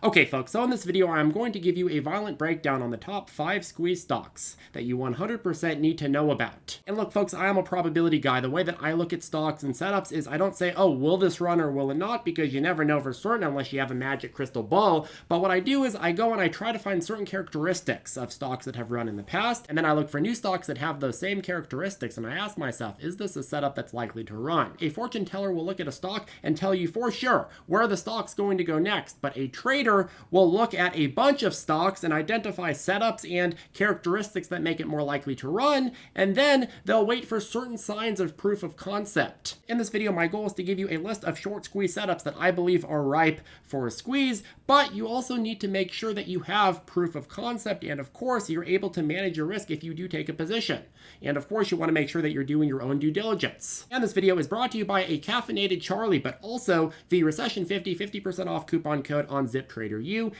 Okay folks, so in this video I'm going to give you a violent breakdown on the top 5 squeeze stocks that you 100% need to know about. And look folks, I am a probability guy. The way that I look at stocks and setups is I don't say, oh, will this run or will it not, because you never know for certain unless you have a magic crystal ball. But what I do is I go and I try to find certain characteristics of stocks that have run in the past, and then I look for new stocks that have those same characteristics, and I ask myself, is this a setup that's likely to run? A fortune teller will look at a stock and tell you for sure where the stock's going to go next, but a trader will look at a bunch of stocks and identify setups and characteristics that make it more likely to run, and then they'll wait for certain signs of proof of concept. In this video, my goal is to give you a list of short squeeze setups that I believe are ripe for a squeeze, but you also need to make sure that you have proof of concept, and of course, you're able to manage your risk if you do take a position. And of course, you want to make sure that you're doing your own due diligence. And this video is brought to you by a caffeinated Charlie, but also the Recession 50% off coupon code on ZipTrader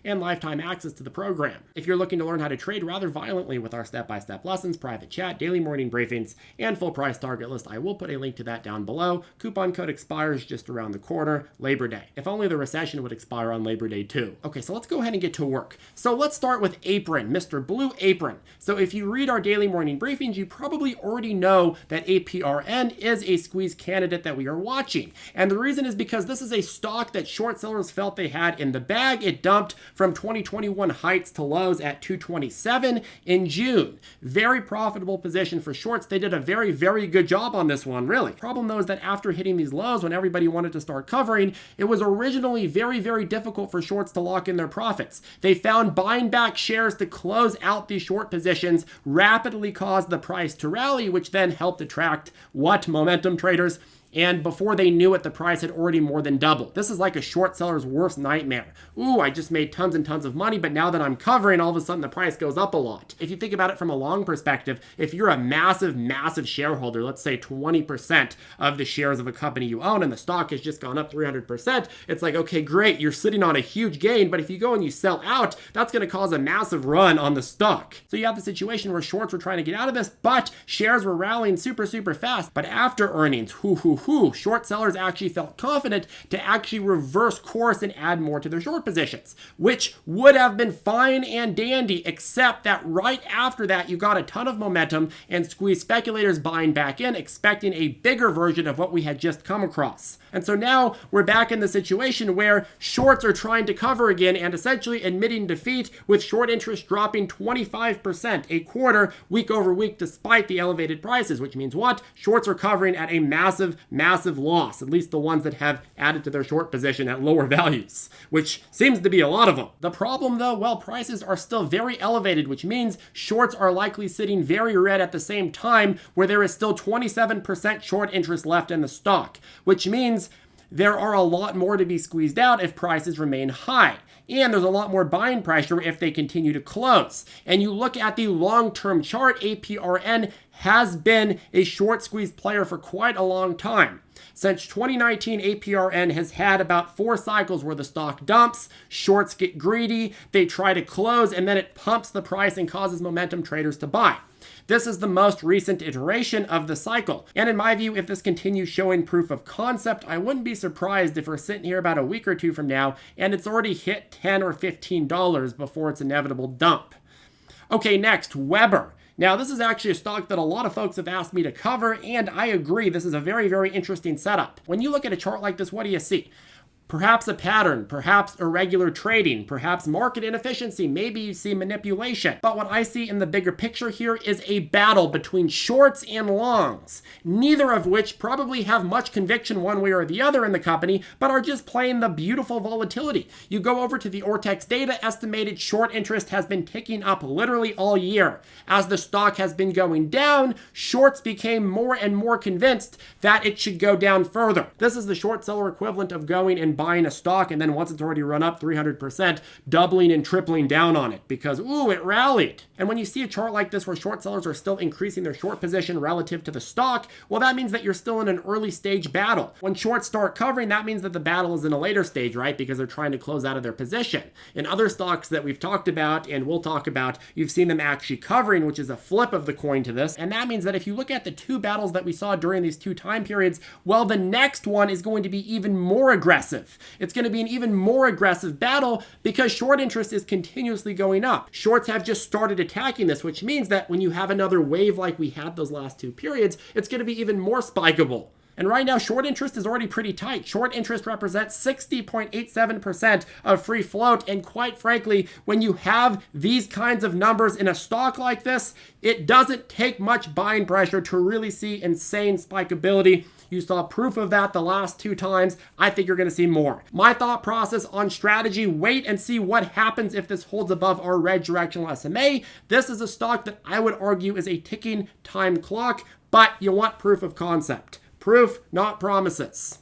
and lifetime access to the program. If you're looking to learn how to trade rather violently with our step-by-step lessons, private chat, daily morning briefings, and full price target list, I will put a link to that down below. Coupon code expires just around the corner, Labor Day. If only the recession would expire on Labor Day too. Okay, so let's go ahead and get to work. So let's start with Apron, Mr. Blue Apron. So if you read our daily morning briefings, you probably already know that APRN is a squeeze candidate that we are watching. And the reason is because this is a stock that short sellers felt they had in the bag. It dumped from 2021 heights to lows at 227 in June. Very profitable position for shorts. They did a very, very good job on this one, really. Problem though is that after hitting these lows, when everybody wanted to start covering, it was originally very, very difficult for shorts to lock in their profits. They found buying back shares to close out these short positions rapidly caused the price to rally, which then helped attract what? Momentum traders. And before they knew it, the price had already more than doubled. This is like a short seller's worst nightmare. Ooh, I just made tons and tons of money, but now that I'm covering, all of a sudden the price goes up a lot. If you think about it from a long perspective, if you're a massive, massive shareholder, let's say 20% of the shares of a company you own, and the stock has just gone up 300%, it's like, okay, great, you're sitting on a huge gain, but if you go and you sell out, that's gonna cause a massive run on the stock. So you have the situation where shorts were trying to get out of this, but shares were rallying super, super fast. But after earnings, short sellers actually felt confident to actually reverse course and add more to their short positions, which would have been fine and dandy, except that right after that, you got a ton of momentum and squeeze speculators buying back in, expecting a bigger version of what we had just come across. And so now we're back in the situation where shorts are trying to cover again and essentially admitting defeat, with short interest dropping 25% a quarter week over week despite the elevated prices, which means what? Shorts are covering at a massive loss, at least the ones that have added to their short position at lower values, which seems to be a lot of them. The problem though, well, prices are still very elevated, which means shorts are likely sitting very red at the same time, where there is still 27% short interest left in the stock, which means there are a lot more to be squeezed out if prices remain high. And there's a lot more buying pressure if they continue to close. And you look at the long-term chart, APRN has been a short squeeze player for quite a long time. Since 2019, APRN has had about 4 cycles where the stock dumps, shorts get greedy, they try to close, and then it pumps the price and causes momentum traders to buy. This is the most recent iteration of the cycle. And in my view, if this continues showing proof of concept, I wouldn't be surprised if we're sitting here about a week or two from now and it's already hit $10 or $15 before its inevitable dump. Okay, next, Weber. Now, this is actually a stock that a lot of folks have asked me to cover, and I agree, this is a very, very interesting setup. When you look at a chart like this, what do you see? Perhaps a pattern, perhaps irregular trading, perhaps market inefficiency, maybe you see manipulation. But what I see in the bigger picture here is a battle between shorts and longs, neither of which probably have much conviction one way or the other in the company, but are just playing the beautiful volatility. You go over to the Ortex data, estimated short interest has been ticking up literally all year. As the stock has been going down, shorts became more and more convinced that it should go down further. This is the short seller equivalent of going and buying a stock, and then once it's already run up 300%, doubling and tripling down on it because, ooh, it rallied. And when you see a chart like this where short sellers are still increasing their short position relative to the stock, well, that means that you're still in an early stage battle. When shorts start covering, that means that the battle is in a later stage, right? Because they're trying to close out of their position. In other stocks that we've talked about and we'll talk about, you've seen them actually covering, which is a flip of the coin to this. And that means that if you look at the 2 battles that we saw during these 2 time periods, well, the next one is going to be even more aggressive. aggressive. It's going to be an even more aggressive battle because short interest is continuously going up. Shorts have just started attacking this, which means that when you have another wave like we had those last two periods, it's going to be even more spikeable. And right now, short interest is already pretty tight. Short interest represents 60.87% of free float. And quite frankly, when you have these kinds of numbers in a stock like this, it doesn't take much buying pressure to really see insane spikeability. You saw proof of that the last two times. I think you're going to see more. My thought process on strategy, wait and see what happens if this holds above our red directional SMA. This is a stock that I would argue is a ticking time clock, but you want proof of concept. Proof, not promises.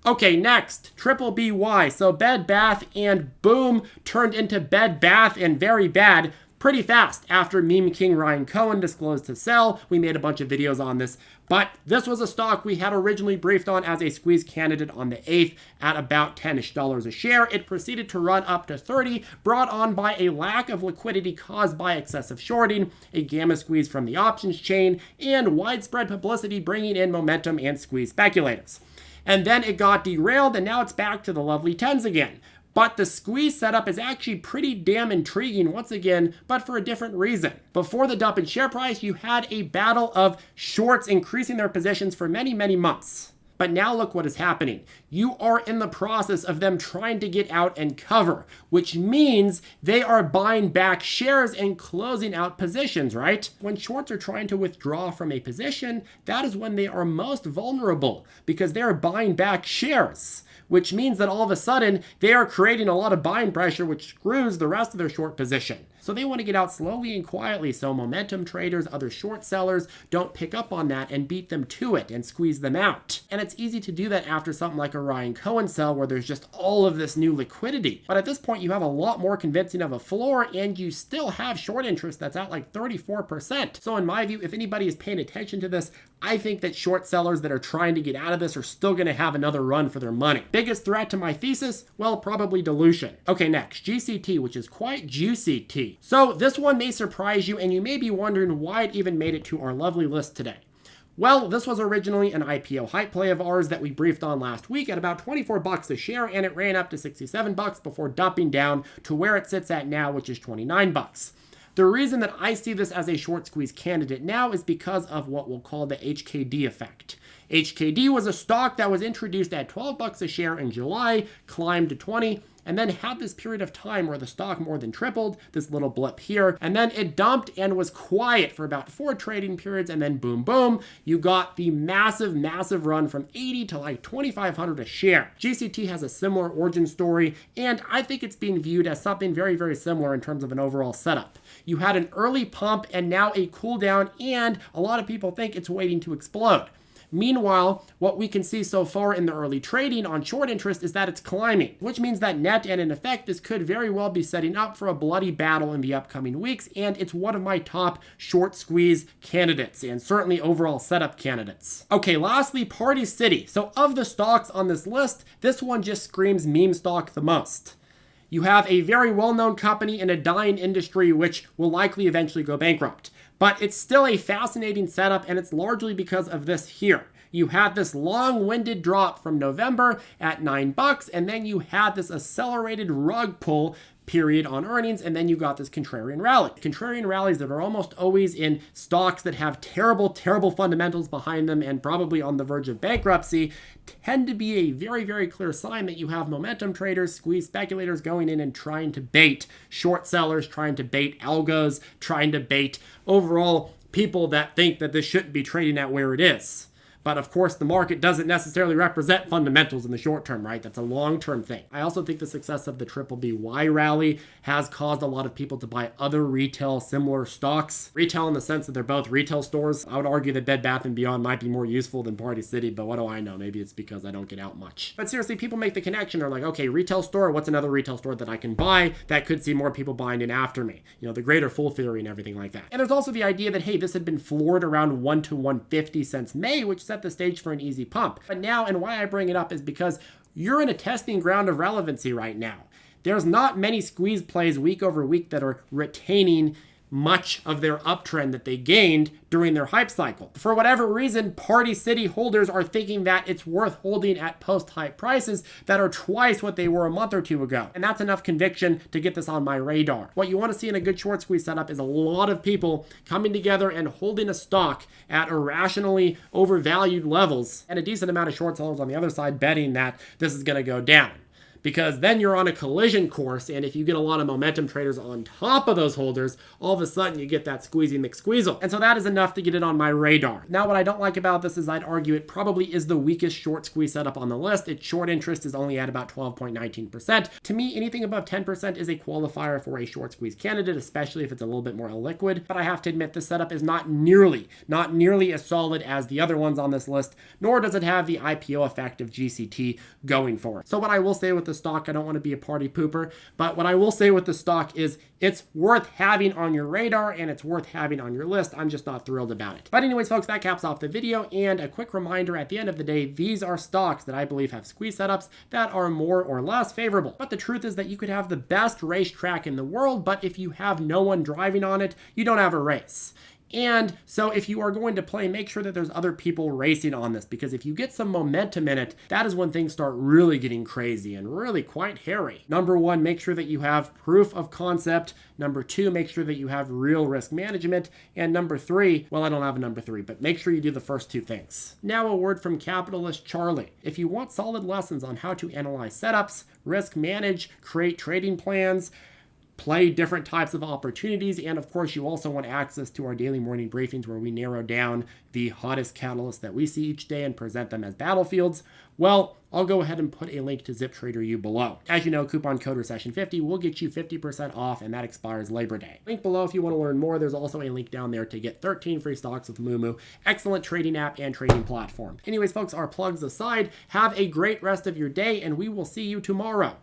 Okay, next, triple BY. So Bed Bath and boom, turned into Bed Bath and very bad pretty fast after meme king Ryan Cohen disclosed to sell. We made a bunch of videos on this, but this was a stock we had originally briefed on as a squeeze candidate on the 8th at about $10-ish a share. It proceeded to run up to 30, brought on by a lack of liquidity caused by excessive shorting, a gamma squeeze from the options chain, and widespread publicity bringing in momentum and squeeze speculators. And then it got derailed, and now it's back to the lovely 10s again. But the squeeze setup is actually pretty damn intriguing once again, but for a different reason. Before the dump in share price, you had a battle of shorts increasing their positions for many, many months. But now look what is happening. You are in the process of them trying to get out and cover, which means they are buying back shares and closing out positions, right? When shorts are trying to withdraw from a position, that is when they are most vulnerable because they are buying back shares, which means that all of a sudden they are creating a lot of buying pressure, which screws the rest of their short position. So they want to get out slowly and quietly so momentum traders, other short sellers don't pick up on that and beat them to it and squeeze them out. And it's easy to do that after something like a Ryan Cohen sell where there's just all of this new liquidity. But at this point, you have a lot more convincing of a floor and you still have short interest that's at like 34%. So in my view, if anybody is paying attention to this, I think that short sellers that are trying to get out of this are still going to have another run for their money. Biggest threat to my thesis? Well, probably dilution. Okay, next, GCT, which is quite juicy tea. So this one may surprise you and you may be wondering why it even made it to our lovely list today. Well, this was originally an IPO hype play of ours that we briefed on last week at about 24 bucks a share, and it ran up to 67 bucks before dumping down to where it sits at now, which is 29 bucks. The reason that I see this as a short squeeze candidate now is because of what we'll call the HKD effect. HKD was a stock that was introduced at 12 bucks a share in July, climbed to 20, and then had this period of time where the stock more than tripled, this little blip here, and then it dumped and was quiet for about 4 trading periods, and then boom, boom, you got the massive, massive run from 80 to like 2,500 a share. GCT has a similar origin story, and I think it's being viewed as something very, very similar in terms of an overall setup. You had an early pump and now a cool down, and a lot of people think it's waiting to explode. Meanwhile, what we can see so far in the early trading on short interest is that it's climbing, which means that net and in effect, this could very well be setting up for a bloody battle in the upcoming weeks, and it's one of my top short squeeze candidates and certainly overall setup candidates. Okay, lastly, Party City. So of the stocks on this list, this one just screams meme stock the most. You have a very well-known company in a dying industry which will likely eventually go bankrupt. But it's still a fascinating setup, and it's largely because of this here. You had this long-winded drop from November at 9 bucks, and then you had this accelerated rug pull period on earnings, and then you got this contrarian rally. Contrarian rallies that are almost always in stocks that have terrible, terrible fundamentals behind them and probably on the verge of bankruptcy tend to be a very, very clear sign that you have momentum traders, squeeze speculators going in and trying to bait short sellers, trying to bait algos, trying to bait overall people that think that this shouldn't be trading at where it is. But of course, the market doesn't necessarily represent fundamentals in the short term, right? That's a long-term thing. I also think the success of the triple BY rally has caused a lot of people to buy other retail similar stocks. Retail in the sense that they're both retail stores. I would argue that Bed Bath & Beyond might be more useful than Party City, but what do I know? Maybe it's because I don't get out much. But seriously, people make the connection. They're like, okay, retail store, what's another retail store that I can buy that could see more people buying in after me? You know, the greater fool theory and everything like that. And there's also the idea that, hey, this had been floored around 1 to 150 since May, which set the stage for an easy pump. But now, and why I bring it up is because you're in a testing ground of relevancy right now. There's not many squeeze plays week over week that are retaining much of their uptrend that they gained during their hype cycle. For whatever reason, Party City holders are thinking that it's worth holding at post-hype prices that are twice what they were a month or two ago. And that's enough conviction to get this on my radar. What you want to see in a good short squeeze setup is a lot of people coming together and holding a stock at irrationally overvalued levels, and a decent amount of short sellers on the other side betting that this is going to go down. Because then you're on a collision course, and if you get a lot of momentum traders on top of those holders, all of a sudden you get that squeezy McSqueezle. And so that is enough to get it on my radar. Now, what I don't like about this is I'd argue it probably is the weakest short squeeze setup on the list. Its short interest is only at about 12.19%. To me, anything above 10% is a qualifier for a short squeeze candidate, especially if it's a little bit more illiquid. But I have to admit, this setup is not nearly as solid as the other ones on this list, nor does it have the IPO effect of GCT going for it. So what I will say with the stock, I don't want to be a party pooper, but what I will say with the stock is it's worth having on your radar and it's worth having on your list. I'm just not thrilled about it. But anyways, folks, that caps off the video, and a quick reminder at the end of the day, these are stocks that I believe have squeeze setups that are more or less favorable. But the truth is that you could have the best racetrack in the world, but if you have no one driving on it, you don't have a race. And so if you are going to play, make sure that there's other people racing on this, because if you get some momentum in it, that is when things start really getting crazy and really quite hairy. Number one, make sure that you have proof of concept. Number two, make sure that you have real risk management. And number three, well, I don't have a number three, but make sure you do the first two things. Now a word from capitalist Charlie. If you want solid lessons on how to analyze setups, risk manage, create trading plans, play different types of opportunities, and of course you also want access to our daily morning briefings where we narrow down the hottest catalysts that we see each day and present them as battlefields, well, I'll go ahead and put a link to ZipTrader U below. As you know, coupon code recession50 will get you 50% off, and that expires Labor Day. Link below if you want to learn more. There's also a link down there to get 13 free stocks with Moomoo. Excellent trading app and trading platform. Anyways, folks, our plugs aside, have a great rest of your day, and we will see you tomorrow.